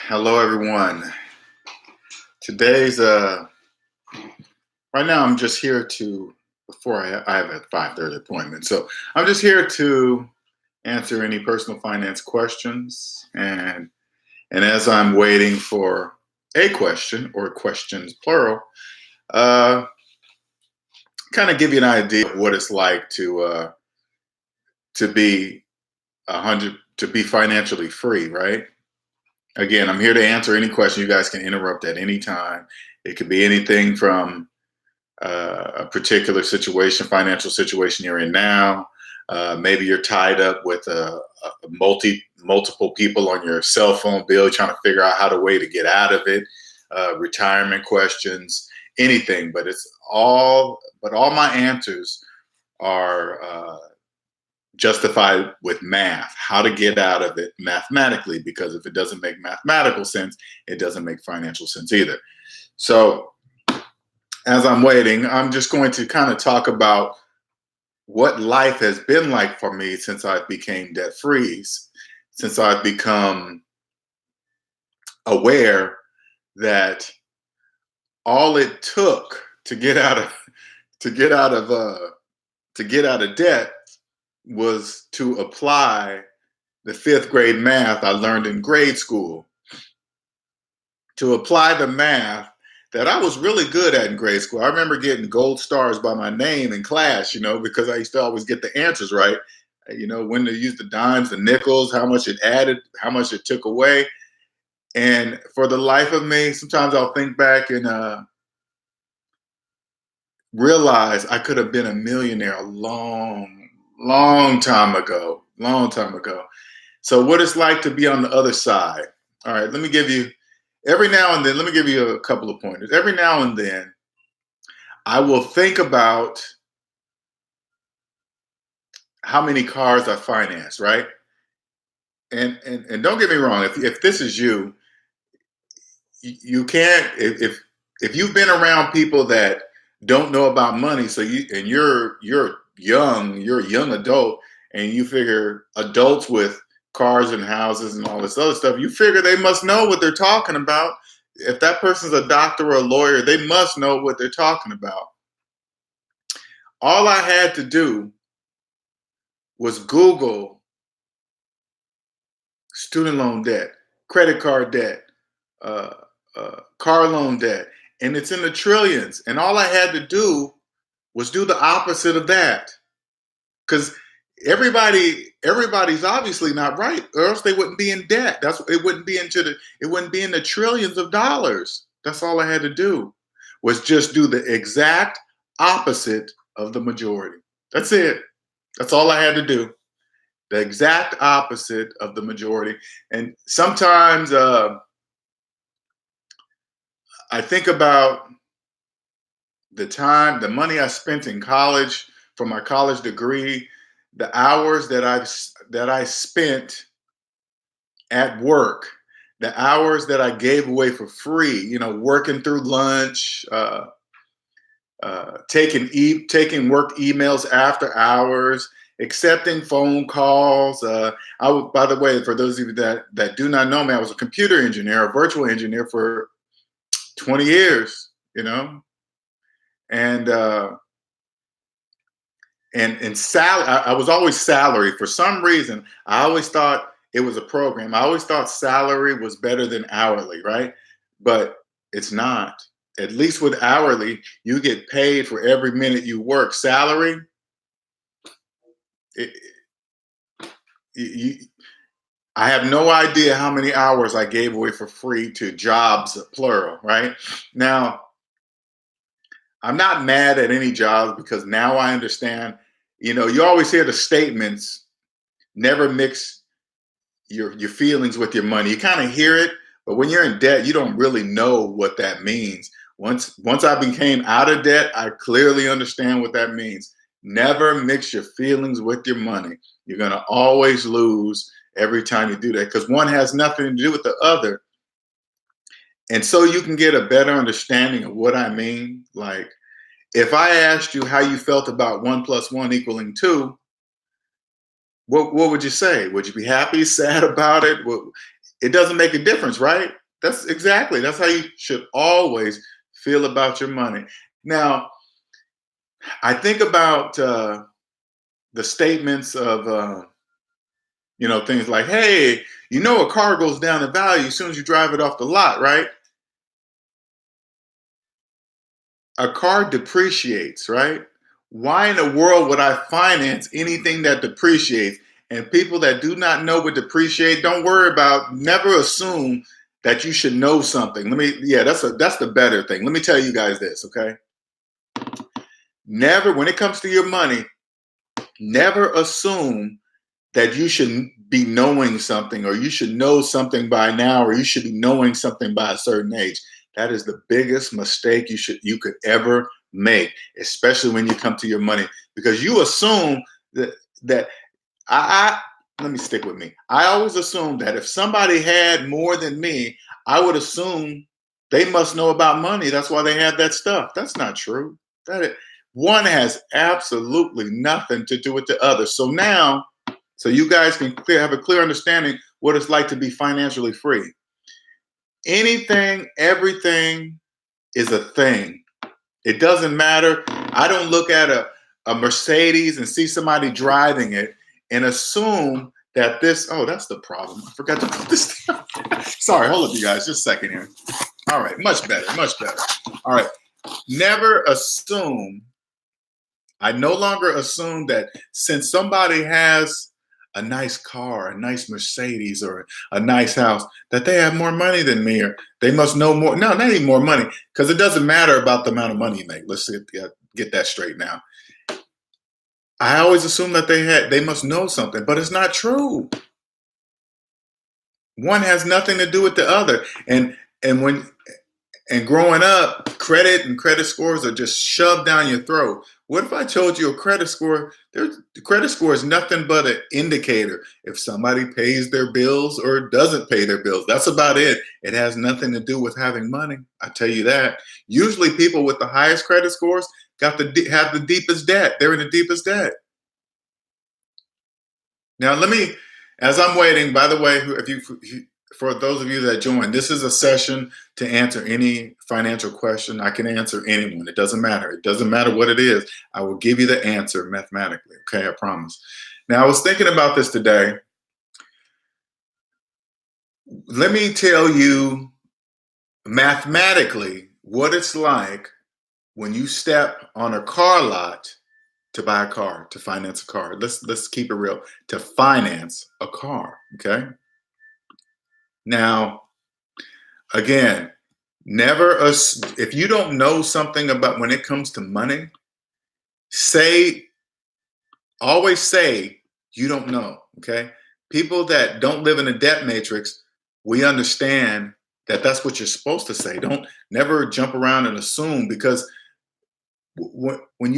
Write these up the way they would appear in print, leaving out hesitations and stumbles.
Hello, everyone. Today's right now. I'm just here to before I have a 5:30 appointment, so I'm just here to answer any personal finance questions. And as I'm waiting for a question or questions plural, uh, kind of give you an idea of what it's like to be 100 to be financially free, right? Again, I'm here to answer any question. You guys can interrupt at any time. It could be anything from a particular situation, financial situation you're in now. Maybe you're tied up with multiple people on your cell phone bill, trying to figure out how to way to get out of it. Retirement questions, anything. But all my answers are justified with math, how to get out of it mathematically, because if it doesn't make mathematical sense, it doesn't make financial sense either. So as I'm waiting, I'm just going to kind of talk about what life has been like for me since I became debt free, since I've become aware that all it took to get out of to get out of debt was to apply the fifth grade math I learned in grade school, to apply the math that I was really good at in grade school. I remember getting gold stars by my name in class, because I used to always get the answers right. When to use the dimes, the nickels, how much it added, how much it took away. And for the life of me, sometimes I'll think back and realize I could have been a millionaire a long time ago. So what it's like to be on the other side. All right, let me give you a couple of pointers. Every now and then, I will think about how many cars I finance, right? And don't get me wrong, if this is you, you can't if you've been around people that don't know about money, you're a young adult, and you figure adults with cars and houses and all this other stuff, you figure they must know what they're talking about. If that person's a doctor or a lawyer, they must know what they're talking about. All I had to do was Google student loan debt, credit card debt, car loan debt, and it's in the trillions. And all I had to do was do the opposite of that, because everybody's obviously not right, or else they wouldn't be in debt. It wouldn't be in the trillions of dollars. That's all I had to do, was just do the exact opposite of the majority. That's it. That's all I had to do. The exact opposite of the majority. And sometimes I think about the money I spent in college for my college degree, the hours that I spent at work, the hours that I gave away for free, working through lunch, taking work emails after hours, accepting phone calls. By the way, for those of you that do not know me, I was a computer engineer, a virtual engineer for 20 years, and I was always salary. For some reason, I always thought it was a program. I always thought salary was better than hourly, right? But it's not. At least with hourly, you get paid for every minute you work. Salary, I have no idea how many hours I gave away for free to jobs, plural, right? Now, I'm not mad at any jobs, because now I understand. You always hear the statements, never mix your feelings with your money. You kind of hear it, but when you're in debt, you don't really know what that means. Once I became out of debt, I clearly understand what that means. Never mix your feelings with your money. You're going to always lose every time you do that, because one has nothing to do with the other. And so you can get a better understanding of what I mean. Like, if I asked you how you felt about 1 + 1 = 2, what would you say? Would you be happy, sad about it? Well, it doesn't make a difference, right? That's how you should always feel about your money. Now, I think about the statements of things like, "Hey, a car goes down in value as soon as you drive it off the lot, right?" A car depreciates, right? Why in the world would I finance anything that depreciates? And people that do not know what depreciate, don't worry about, never assume that you should know something. That's the better thing. Let me tell you guys this, okay? Never, when it comes to your money, never assume that you should be knowing something, or you should know something by now, or you should be knowing something by a certain age. That is the biggest mistake you could ever make, especially when you come to your money, because you assume that let me stick with me. I always assume that if somebody had more than me, I would assume they must know about money. That's why they have that stuff. That's not true. One has absolutely nothing to do with the other. So you guys can have a clear understanding what it's like to be financially free. Anything, everything is a thing. It doesn't matter. I don't look at a Mercedes and see somebody driving it and assume that that's the problem. I forgot to put this down. Sorry, hold up, you guys. Just a second here. All right, much better, much better. All right. Never assume. I no longer assume that since somebody has a nice car, a nice Mercedes, or a nice house, that they have more money than me, or they must know more. No, not even more money, because it doesn't matter about the amount of money you make. Let's get that straight now. I always assume that they must know something, but it's not true. One has nothing to do with the other. And growing up, credit and credit scores are just shoved down your throat. What if I told you a credit score? The credit score is nothing but an indicator. If somebody pays their bills or doesn't pay their bills, that's about it. It has nothing to do with having money. I tell you that. Usually, people with the highest credit scores have the deepest debt. They're in the deepest debt. Now, as I'm waiting, by the way, for those of you that joined, this is a session to answer any financial question. I can answer anyone. It doesn't matter. It doesn't matter what it is. I will give you the answer mathematically. Okay, I promise. Now, I was thinking about this today. Let me tell you mathematically what it's like when you step on a car lot to buy a car, to finance a car. Let's keep it real. To finance a car, okay? Now, again, if you don't know something about when it comes to money, always say you don't know, okay? People that don't live in a debt matrix, we understand that that's what you're supposed to say. Don't never jump around and assume, because when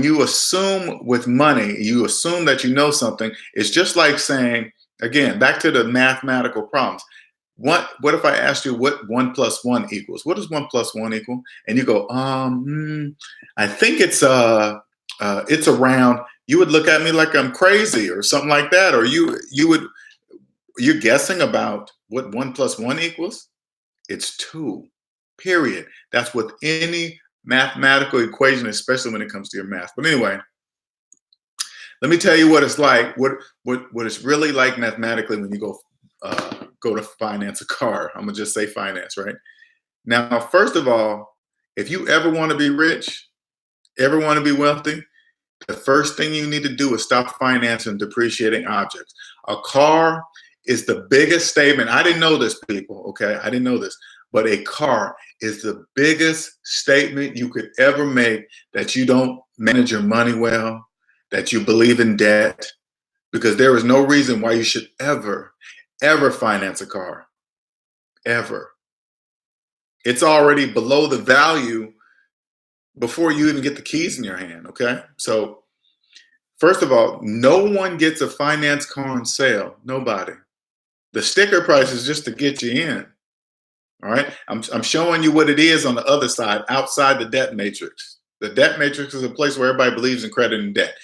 you assume with money, you assume that you know something. It's just like saying, again, back to the mathematical problems. What if I asked you what 1 + 1 equals? What does 1 + 1 equal? And you go, I think it's around. You would look at me like I'm crazy or something like that, or you're guessing about what 1 + 1 equals. It's 2. Period. That's with any mathematical equation, especially when it comes to your math. But anyway, let me tell you what it's like. What it's really like mathematically when you go to finance a car. I'm gonna just say finance, right? Now, first of all, if you ever want to be rich, ever want to be wealthy, the first thing you need to do is stop financing depreciating objects. A car is the biggest statement. I didn't know this, people, okay? I didn't know this, but a car is the biggest statement you could ever make that you don't manage your money well, that you believe in debt, because there is no reason why you should ever finance a car, ever. It's already below the value before you even get the keys in your hand, okay? So first of all, no one gets a finance car on sale, nobody. The sticker price is just to get you in, all right? I'm showing you what it is on the other side, outside the debt matrix. The debt matrix is a place where everybody believes in credit and debt.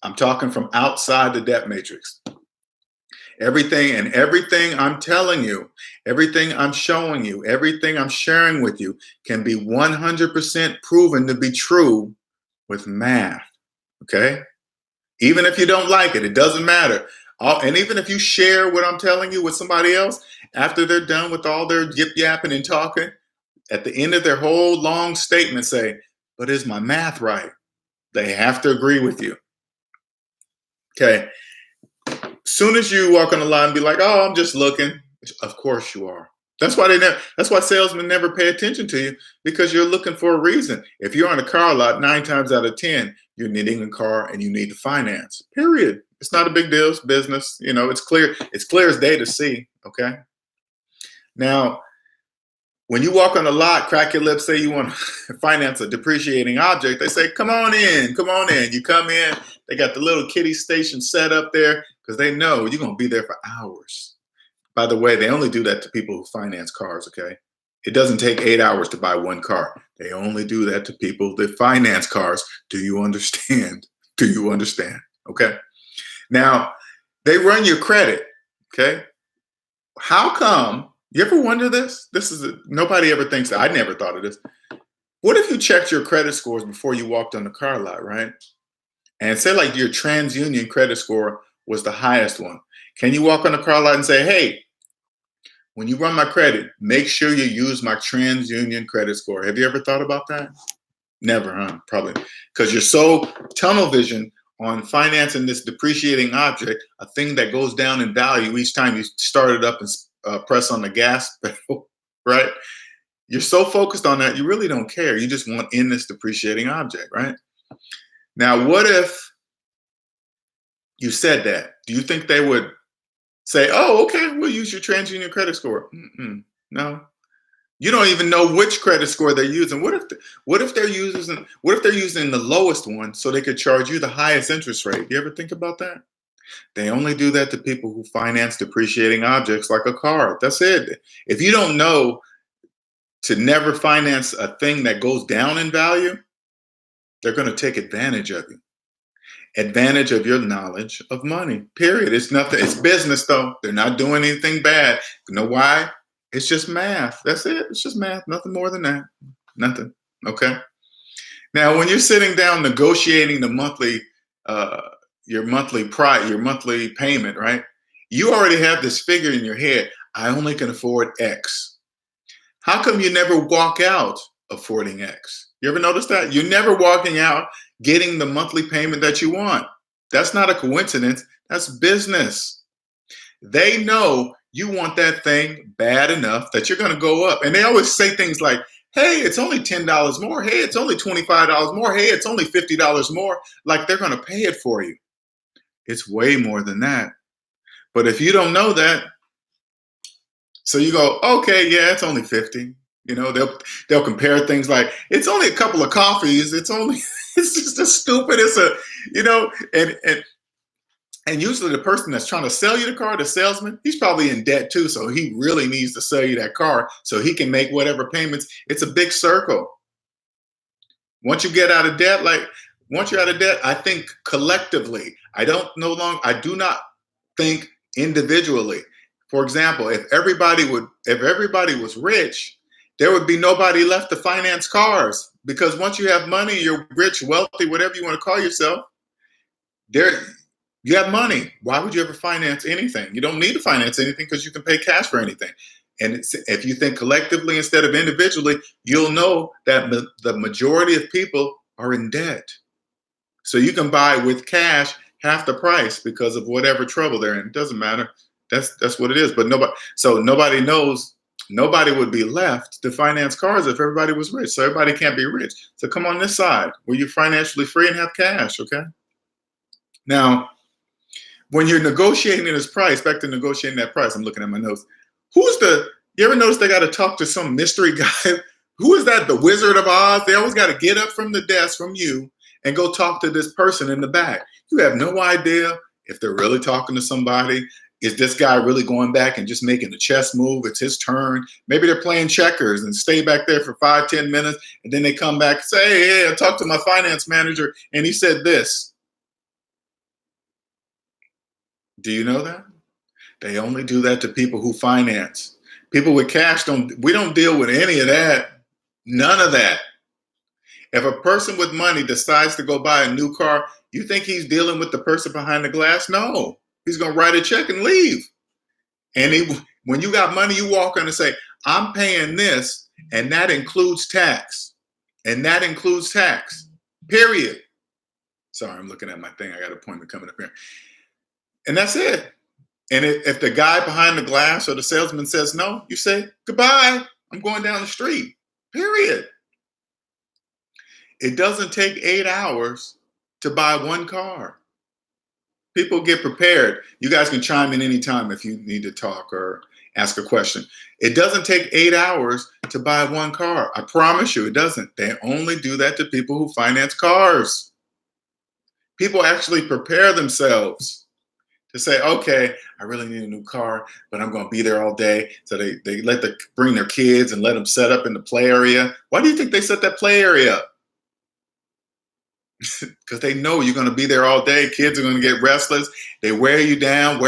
I'm talking from outside the debt matrix. Everything I'm telling you, everything I'm showing you, everything I'm sharing with you can be 100% proven to be true with math. Okay? Even if you don't like it, it doesn't matter. And even if you share what I'm telling you with somebody else, after they're done with all their yip yapping and talking, at the end of their whole long statement, say, but is my math right? They have to agree with you. Okay. Soon as you walk on the line and be like, oh, I'm just looking. Of course you are. That's why salesmen never pay attention to you, because you're looking for a reason. If you're on a car lot, 9 times out of 10, you're needing a car and you need to finance. Period. It's not a big deal. It's business. It's clear. It's clear as day to see. Okay. Now, when you walk on the lot, crack your lips, say you want to finance a depreciating object, they say, come on in, come on in. You come in, they got the little kiddie station set up there because they know you're going to be there for hours. By the way, they only do that to people who finance cars, okay? It doesn't take 8 hours to buy one car. They only do that to people that finance cars. Do you understand? Do you understand? Okay? Now, they run your credit, okay? How come? You ever wonder this? Nobody ever thinks that. I never thought of this. What if you checked your credit scores before you walked on the car lot, right? And say like your TransUnion credit score was the highest one. Can you walk on the car lot and say, hey, when you run my credit, make sure you use my TransUnion credit score? Have you ever thought about that? Never, huh? Probably. Because you're so tunnel vision on financing this depreciating object, a thing that goes down in value each time you start it up and press on the gas pedal, right? You're so focused on that, you really don't care. You just want in this depreciating object, right? Now, what if you said that? Do you think they would say, oh, okay, we'll use your TransUnion credit score? No. You don't even know which credit score they're using. What if they're using the lowest one so they could charge you the highest interest rate? You ever think about that? They only do that to people who finance depreciating objects like a car. That's it. If you don't know to never finance a thing that goes down in value, they're going to take advantage of you. Advantage of your knowledge of money. Period. It's nothing. It's business, though. They're not doing anything bad. You know why? It's just math. That's it. It's just math. Nothing more than that. Nothing. Okay. Now, when you're sitting down negotiating the monthly, your monthly payment, right? You already have this figure in your head. I only can afford X. How come you never walk out affording X? You ever notice that? You're never walking out getting the monthly payment that you want. That's not a coincidence. That's business. They know you want that thing bad enough that you're going to go up. And they always say things like, hey, it's only $10 more. Hey, it's only $25 more. Hey, it's only $50 more. Like they're going to pay it for you. It's way more than that. But if you don't know that, so you go, okay, yeah, it's only 50. They'll compare things like it's only a couple of coffees. It's just as stupid as and usually the person that's trying to sell you the car, the salesman, he's probably in debt too. So he really needs to sell you that car so he can make whatever payments. It's a big circle. Once you're out of debt, I think collectively. I do not think individually. For example, if everybody was rich, there would be nobody left to finance cars, because once you have money, you're rich, wealthy, whatever you want to call yourself. You have money. Why would you ever finance anything? You don't need to finance anything because you can pay cash for anything. And if you think collectively instead of individually, you'll know that the majority of people are in debt. So you can buy with cash half the price because of whatever trouble they're in. It doesn't matter. That's what it is. But nobody knows. Nobody would be left to finance cars if everybody was rich. So everybody can't be rich. So come on this side where you're financially free and have cash. Okay. Now, when you're negotiating this price, back to negotiating that price, I'm looking at my notes. You ever notice they got to talk to some mystery guy? Who is that? The Wizard of Oz? They always got to get up from the desk from you and go talk to this person in the back. You have no idea if they're really talking to somebody. Is this guy really going back and just making a chess move? It's his turn. Maybe they're playing checkers and stay back there for 5-10 minutes. And then they come back and say, hey, I talked to my finance manager and he said this. Do you know that? They only do that to people who finance. People with cash we don't deal with any of that. None of that. If a person with money decides to go buy a new car, you think he's dealing with the person behind the glass? No. He's going to write a check and leave. And when you got money, you walk in and say, I'm paying this, and that includes tax. And that includes tax. Period. Sorry, I'm looking at my thing. I got an appointment coming up here. And that's it. And if the guy behind the glass or the salesman says no, you say, goodbye. I'm going down the street. Period. It doesn't take 8 hours to buy one car. People get prepared. You guys can chime in anytime if you need to talk or ask a question. It doesn't take 8 hours to buy one car. I promise you it doesn't. They only do that to people who finance cars. People actually prepare themselves to say, okay, I really need a new car, but I'm going to be there all day. So they bring their kids and let them set up in the play area. Why do you think they set that play area up? Because they know you're going to be there all day. Kids are going to get restless. They wear you down.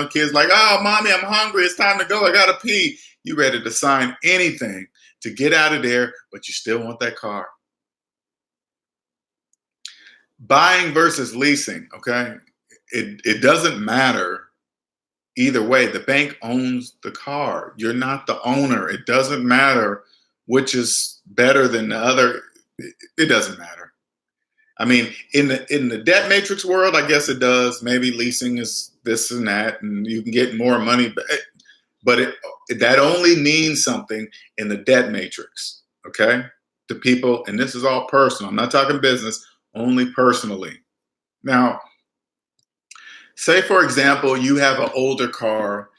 Kids like, oh, mommy, I'm hungry. It's time to go. I got to pee. You ready to sign anything to get out of there, but you still want that car. Buying versus leasing, okay? It doesn't matter either way. The bank owns the car. You're not the owner. It doesn't matter which is better than the other. It doesn't matter. I mean, in the debt matrix world, I guess it does. Maybe leasing is this and that, and you can get more money, but that only means something in the debt matrix, okay? To people, and this is all personal. I'm not talking business, only personally. Now, say, for example, you have an older car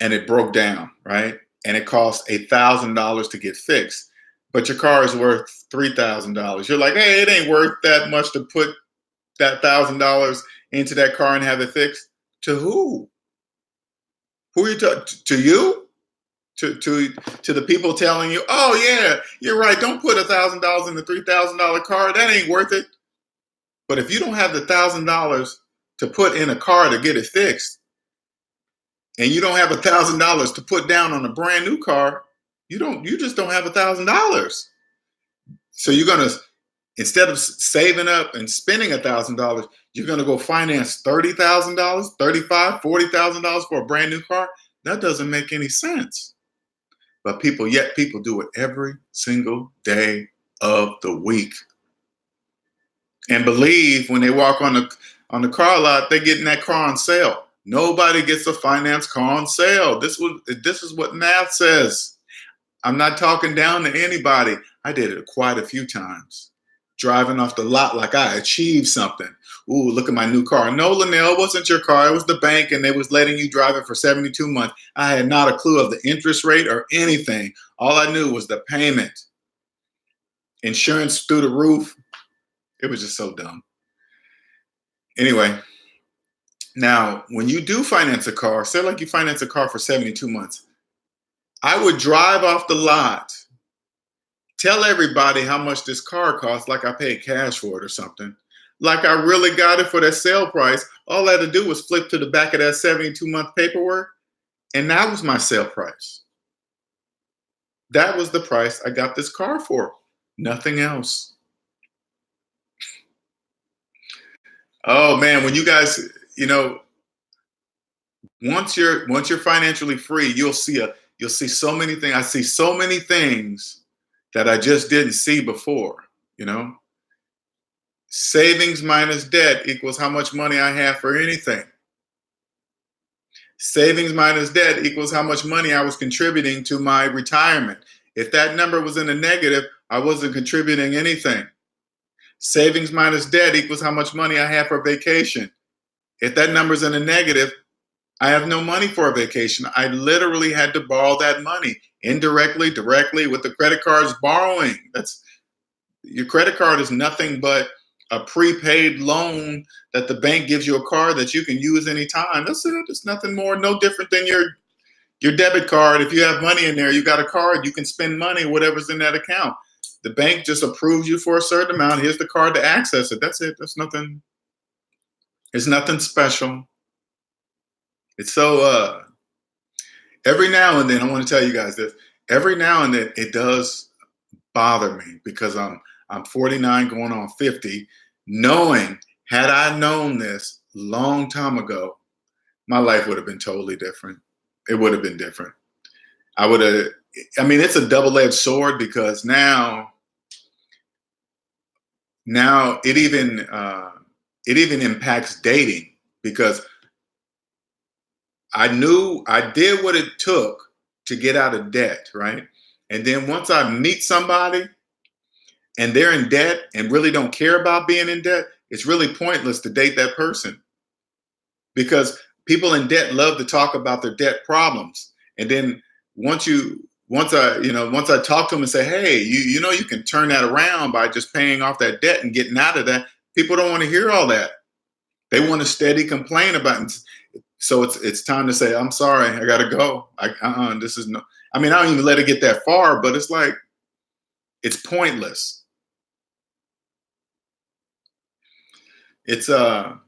and it broke down, right? And it costs $1,000 to get fixed. But your car is worth $3,000. You're like, hey, it ain't worth that much to put that $1,000 into that car and have it fixed. To who? Who are you talking to? You? To the people telling you, oh yeah, you're right. Don't put $1,000 in the $3,000 car. That ain't worth it. But if you don't have the $1,000 to put in a car to get it fixed, and you don't have $1,000 to put down on a brand new car, you just don't have $1,000. So you're gonna, instead of saving up and spending $1,000, you're gonna go finance $30,000, $35,000, $40,000 for a brand new car. That doesn't make any sense. But people do it every single day of the week, and believe when they walk on the car lot, they're getting that car on sale. Nobody gets a finance car on sale. This is what math says. I'm not talking down to anybody. I did it quite a few times. Driving off the lot like I achieved something. Ooh, look at my new car. No, Linnell, it wasn't your car. It was the bank, and they was letting you drive it for 72 months. I had not a clue of the interest rate or anything. All I knew was the payment. Insurance through the roof. It was just so dumb. Anyway, now, when you do finance a car, say like you finance a car for 72 months, I would drive off the lot, tell everybody how much this car costs, like I paid cash for it or something, like I really got it for that sale price. All I had to do was flip to the back of that 72-month paperwork, and that was my sale price. That was the price I got this car for, nothing else. Oh man, when you guys, once you're financially free, you'll see so many things. I see so many things that I just didn't see before. Savings minus debt equals how much money I have for anything. Savings minus debt equals how much money I was contributing to my retirement. If that number was in the negative, I wasn't contributing anything. Savings minus debt equals how much money I have for vacation. If that number's in the negative, I have no money for a vacation. I literally had to borrow that money indirectly, directly, with the credit cards borrowing. Your credit card is nothing but a prepaid loan that the bank gives you a card that you can use anytime. That's it. It's nothing more, no different than your debit card. If you have money in there, you got a card, you can spend money, whatever's in that account. The bank just approves you for a certain amount. Here's the card to access it. That's it. That's nothing. It's nothing special. It's so every now and then, I want to tell you guys this. Every now and then it does bother me because I'm 49 going on 50, knowing had I known this long time ago, my life would have been totally different. It would have been different. I would have, I mean, it's a double-edged sword because now it even impacts dating because I knew I did what it took to get out of debt, right? And then once I meet somebody and they're in debt and really don't care about being in debt, it's really pointless to date that person because people in debt love to talk about their debt problems. And then once I talk to them and say, hey, you know you can turn that around by just paying off that debt and getting out of that, people don't want to hear all that. They want to steady complain about it. So it's time to say, I'm sorry, I gotta go. This is no. I mean, I don't even let it get that far, but it's like it's pointless. It's every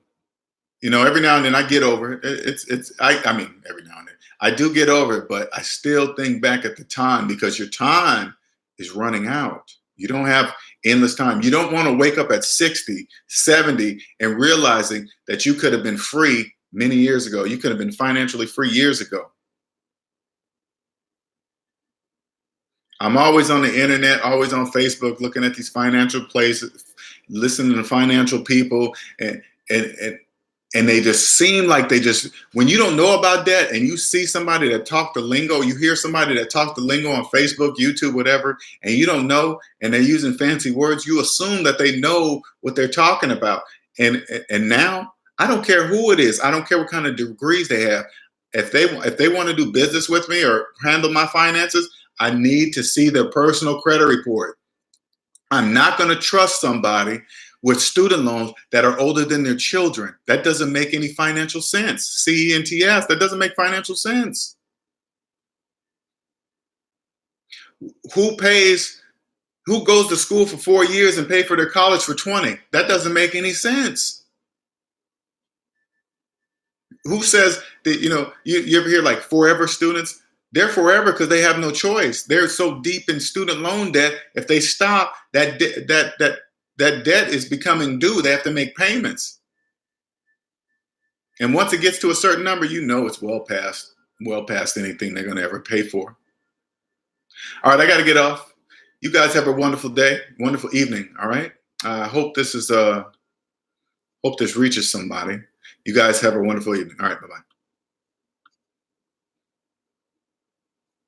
now and then I get over it. I mean, every now and then I do get over it, but I still think back at the time because your time is running out. You don't have endless time. You don't want to wake up at 60, 70 and realizing that you could have been free many years ago. You could have been financially free years ago. I'm always on the internet, always on Facebook, looking at these financial places, listening to financial people, and and they just seem like when you don't know about that and you see somebody that talk the lingo, you hear somebody that talk the lingo on Facebook, YouTube, whatever, and you don't know, and they're using fancy words, you assume that they know what they're talking about. And now I don't care who it is, I don't care what kind of degrees they have. If they want to do business with me or handle my finances, I need to see their personal credit report. I'm not going to trust somebody with student loans that are older than their children. That doesn't make any financial sense. CENTS, that doesn't make financial sense. Who goes to school for 4 years and pay for their college for 20? That doesn't make any sense. Who says that, you ever hear like forever students? They're forever because they have no choice. They're so deep in student loan debt. If they stop, that debt is becoming due. They have to make payments. And once it gets to a certain number, it's well past anything they're going to ever pay for. All right, I got to get off. You guys have a wonderful day, wonderful evening. All right. I hope this reaches somebody. You guys have a wonderful evening. All right, bye-bye.